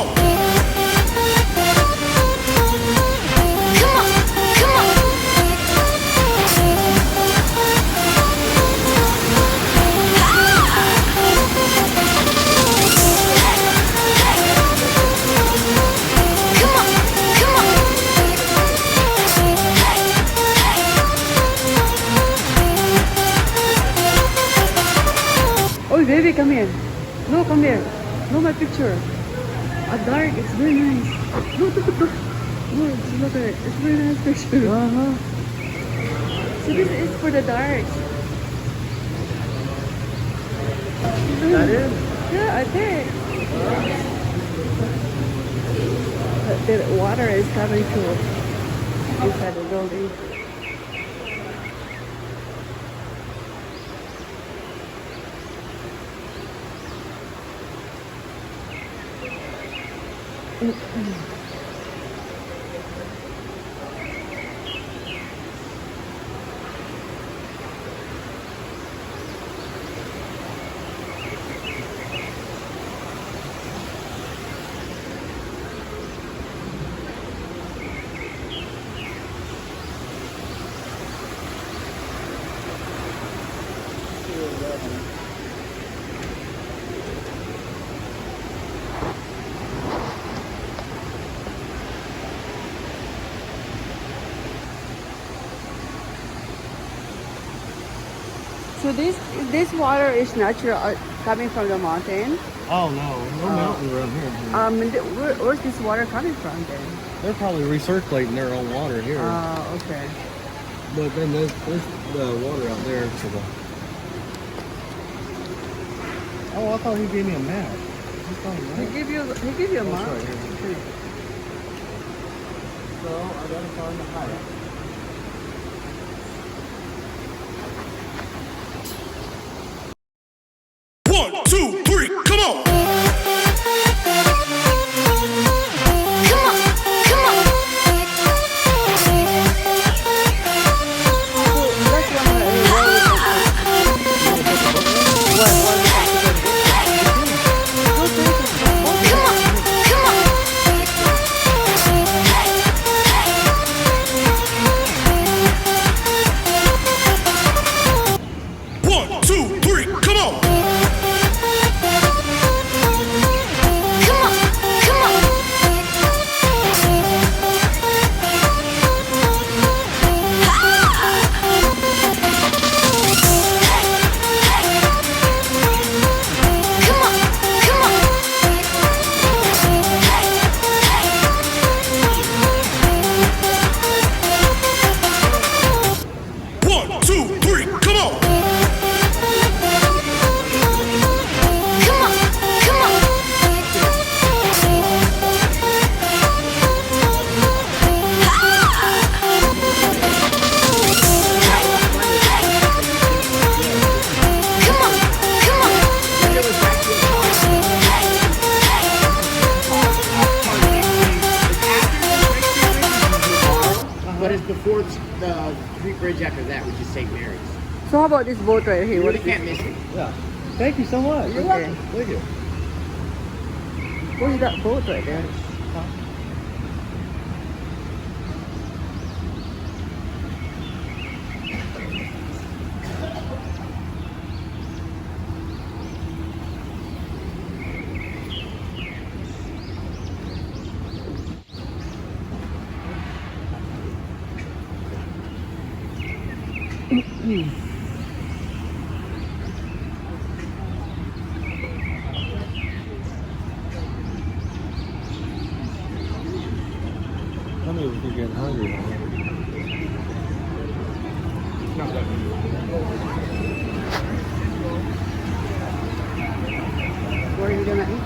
on. Oh, baby, come here. No, come here. No, my picture. A dark. It's very nice. Look, look, look. Look, look at it. It's very nice picture. So this is for the dark. That is? Yeah, I think. The water is coming through inside the building. So this water is natural, coming from the mountain. Oh no, no mountain around here. Where's this water coming from then? They're probably recirculating their own water here. Oh, okay. But then there's the water out there to the. Oh, I thought he gave me a map. He give you a map. Right here. So I gotta find the highway. One, two, three, come on. One, two, three, come on. One, two, three, come on. But it's before the Creek Bridge after that, which is St. Mary's. So how about this boat right here? You What really is can't it? miss it. Yeah. Thank you so much. You're welcome. Thank you. What's that boat right there? Tell me if you're getting hungry. Where are you gonna eat?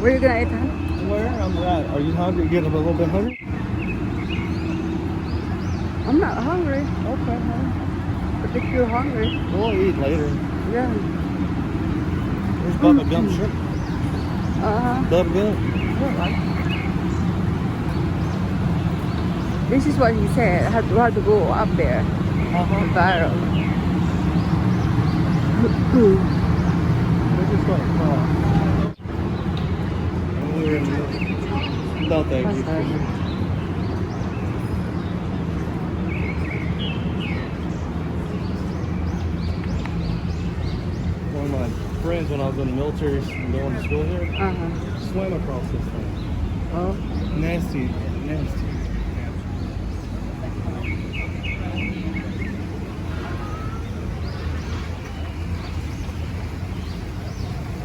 Where are you gonna eat, huh? Where? I'm at. Are you hungry? Getting a little bit hungry? I'm not hungry. Okay. But if you're hungry, We'll eat later. yeah. There's Bubba Gump shrimp. Bubba Gump. This is what he said. I had to go up there. Barrel. We're just going to cross. No, thank you. Basta. One of my friends, when I was in the military, going to school here, swam across this thing. Oh. Nasty, nasty.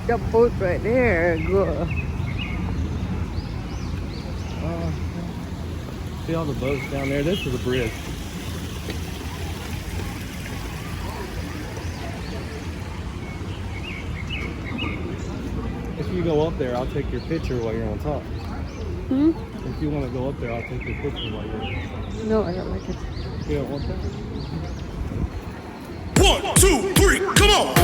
The boat right there. Good. See all the boats down there? This is a bridge. If you go up there, I'll take your picture while you're on top. Hmm? If you want to go up there, I'll take your picture while you're. No, I don't like it. You don't want that? 1, 2, 3, come on!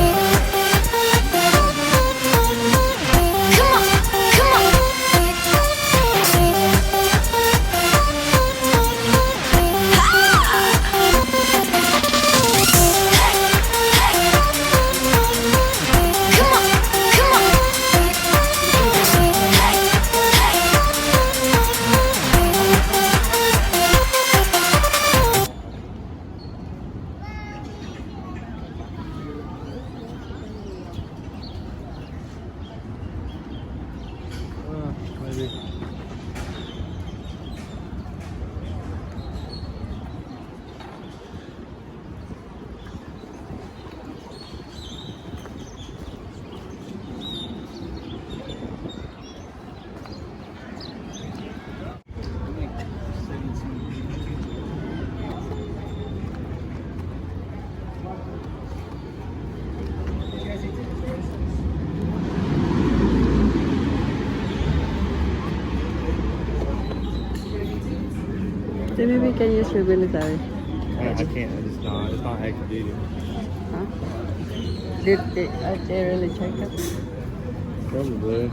Maybe. Then maybe we can use your military. I can't. It's not active duty. Huh? Are they really check it? Probably.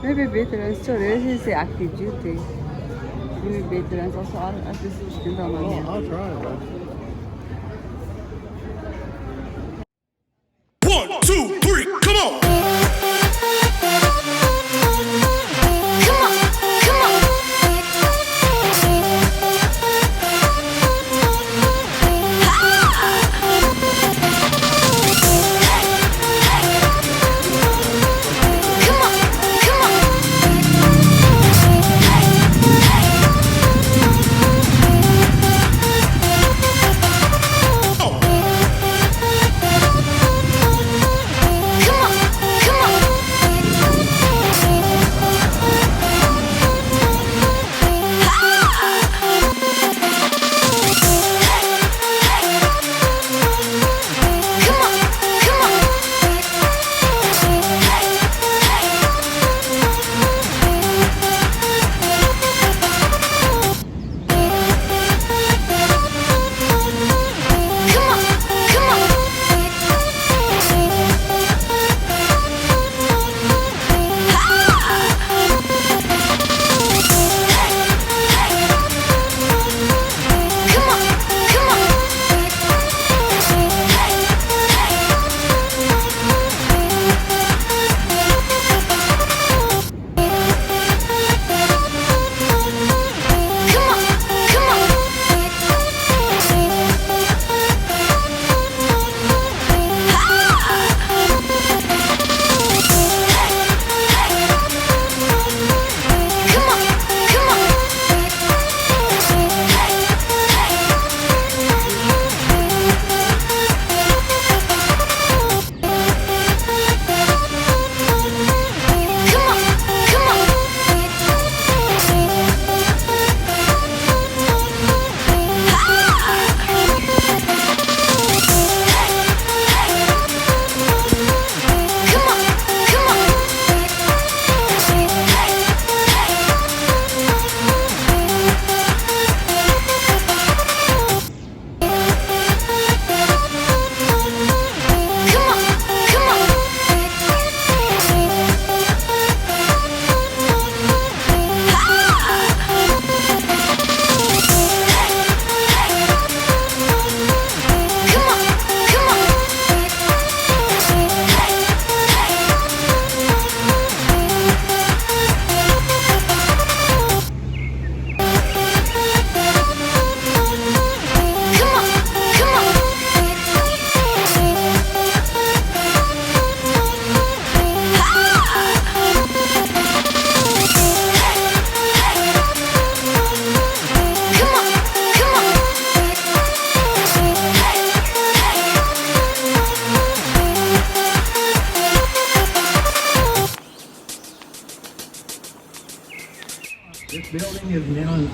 Maybe veterans too. This is the active duty. Maybe veterans also are at this in Romania. I'll try it, bro. 1, 2, 3, come on!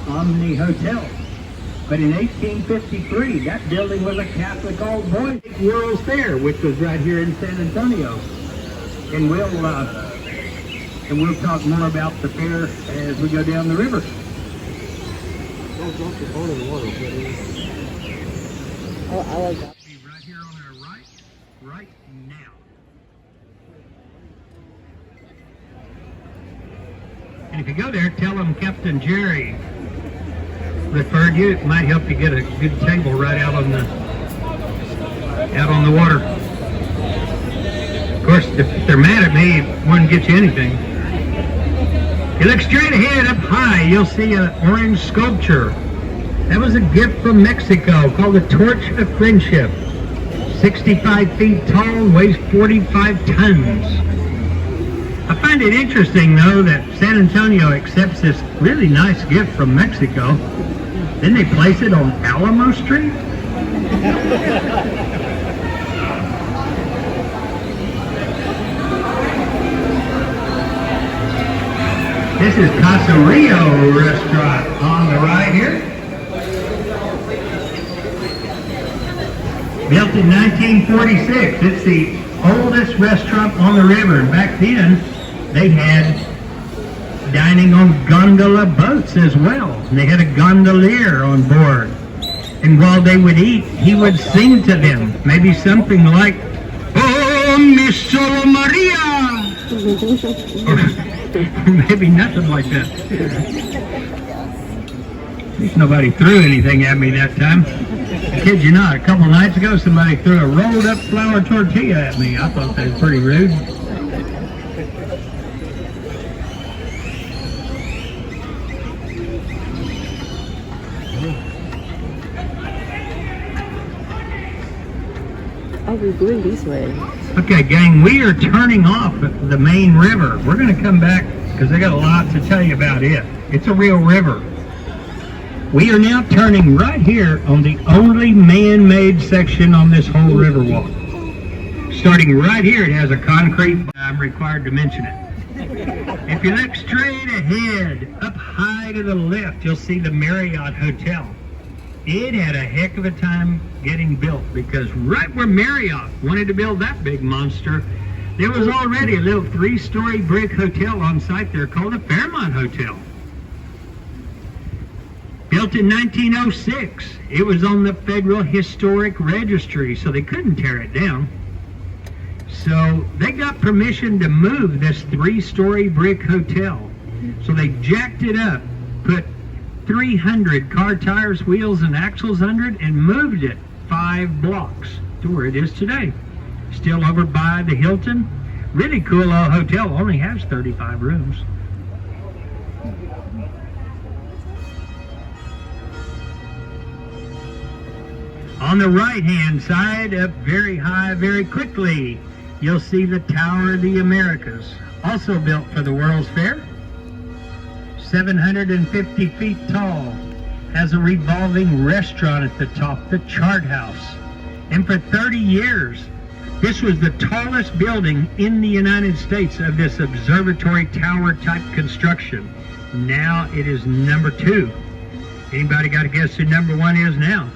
Omni Hotel. But in 1853, that building was a Catholic old boys World's Fair, which was right here in San Antonio. And we'll talk more about the fair as we go down the river. Oh, I like that. Be right here on our right now. And if you go there, tell them Captain Jerry referred you. It might help you get a good table right out on the water. Of course, if they're mad at me, it wouldn't get you anything. You look straight ahead up high, you'll see an orange sculpture. That was a gift from Mexico called the Torch of Friendship. 65 feet tall, weighs 45 tons. I find it interesting, though, that San Antonio accepts this really nice gift from Mexico. Then they place it on Alamo Street? This is Casa Rio restaurant on the right here. Built in 1946. It's the oldest restaurant on the river. And back then, they had dining on gondola boats as well. And they had a gondolier on board. And while they would eat, he would sing to them. Maybe something like, "Oh, mi solo Maria!" or maybe nothing like that. At least nobody threw anything at me that time. I kid you not, a couple nights ago somebody threw a rolled up flour tortilla at me. I thought that was pretty rude. Oh, we're going this way. Okay, gang, we are turning off at the main river. We're going to come back because I got a lot to tell you about it. It's a real river. We are now turning right here on the only man-made section on this whole Riverwalk. Starting right here, it has a concrete. I'm required to mention it. If you look straight ahead, up high to the left, you'll see the Marriott Hotel. It had a heck of a time getting built because right where Marriott wanted to build that big monster, there was already a little 3-story brick hotel on site there called the Fairmont Hotel. Built in 1906, it was on the Federal Historic Registry, so they couldn't tear it down. So they got permission to move this 3-story brick hotel. So they jacked it up, put 300 car tires, wheels, and axles under it, and moved it 5 blocks to where it is today. Still over by the Hilton. Really cool old hotel, only has 35 rooms. On the right-hand side, up very high, very quickly, you'll see the Tower of the Americas, also built for the World's Fair. 750 feet tall, has a revolving restaurant at the top, the Chart House. And for 30 years, this was the tallest building in the United States of this observatory tower type construction. Now it is number 2. Anybody got to guess who number 1 is now?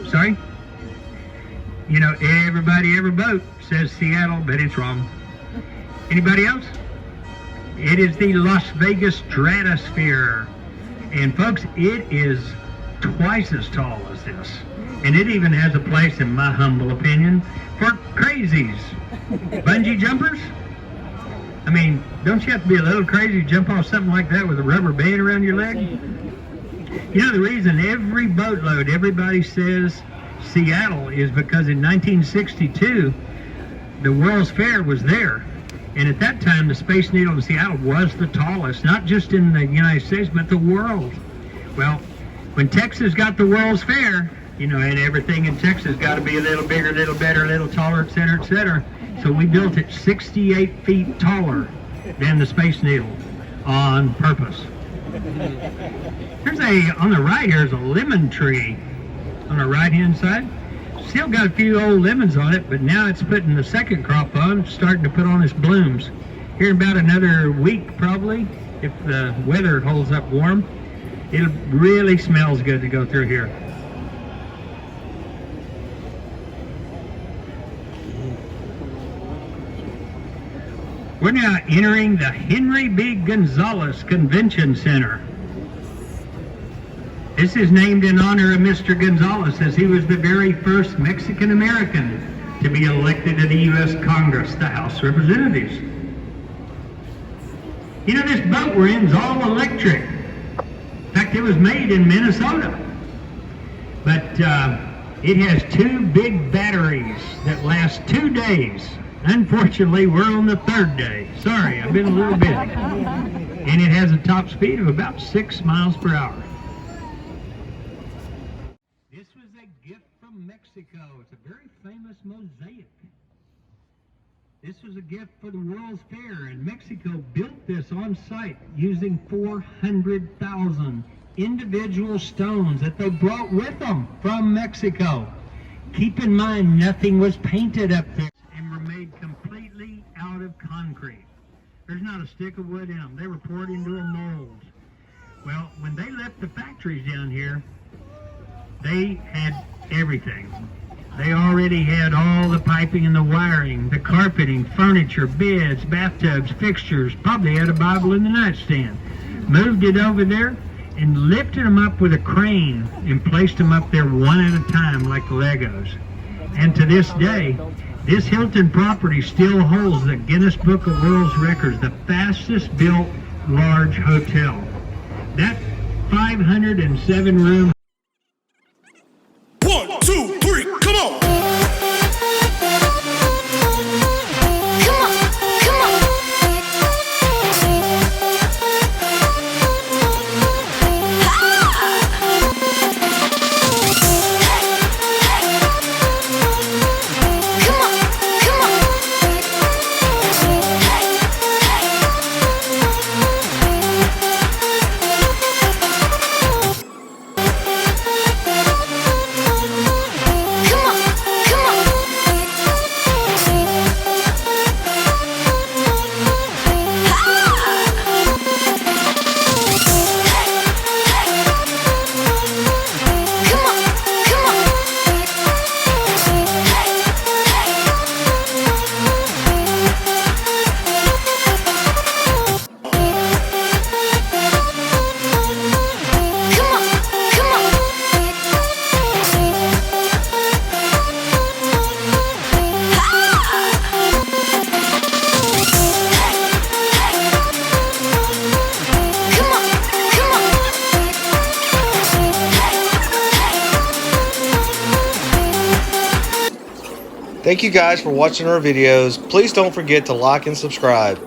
Sorry? You know, everybody, every boat says Seattle, but it's wrong. Anybody else? It is the Las Vegas Stratosphere. And folks, it is twice as tall as this. And it even has a place, in my humble opinion, for crazies. Bungee jumpers? I mean, don't you have to be a little crazy to jump off something like that with a rubber band around your leg? You know, the reason every boatload, everybody says Seattle is because in 1962, the World's Fair was there. And at that time, the Space Needle in Seattle was the tallest, not just in the United States, but the world. Well, when Texas got the World's Fair, you know, and everything in Texas got to be a little bigger, a little better, a little taller, et cetera, et cetera. So we built it 68 feet taller than the Space Needle on purpose. On the right here is a lemon tree on the right-hand side. Still got a few old lemons on it, but now it's putting the second crop on, starting to put on its blooms. Here in about another week, probably, if the weather holds up warm. It really smells good to go through here. We're now entering the Henry B. Gonzalez Convention Center. This is named in honor of Mr. Gonzalez, as he was the very first Mexican-American to be elected to the U.S. Congress, the House of Representatives. You know, this boat we're in is all electric. In fact, it was made in Minnesota. But it has 2 big batteries that last 2 days. Unfortunately, we're on the 3rd day. Sorry, I've been a little busy. And it has a top speed of about 6 miles per hour. This was a gift from Mexico. It's a very famous mosaic. This was a gift for the World's Fair, and Mexico built this on site using 400,000 individual stones that they brought with them from Mexico. Keep in mind, nothing was painted up there and were made completely out of concrete. There's not a stick of wood in them. They were poured into a mold. Well, when they left the factories down here, they had everything. They already had all the piping and the wiring, the carpeting, furniture, beds, bathtubs, fixtures, probably had a Bible in the nightstand. Moved it over there and lifted them up with a crane and placed them up there one at a time like Legos. And to this day, this Hilton property still holds the Guinness Book of World Records, the fastest built large hotel. That 507 room. 1, 2, 3, come on! Thank you guys for watching our videos. Please don't forget to like and subscribe.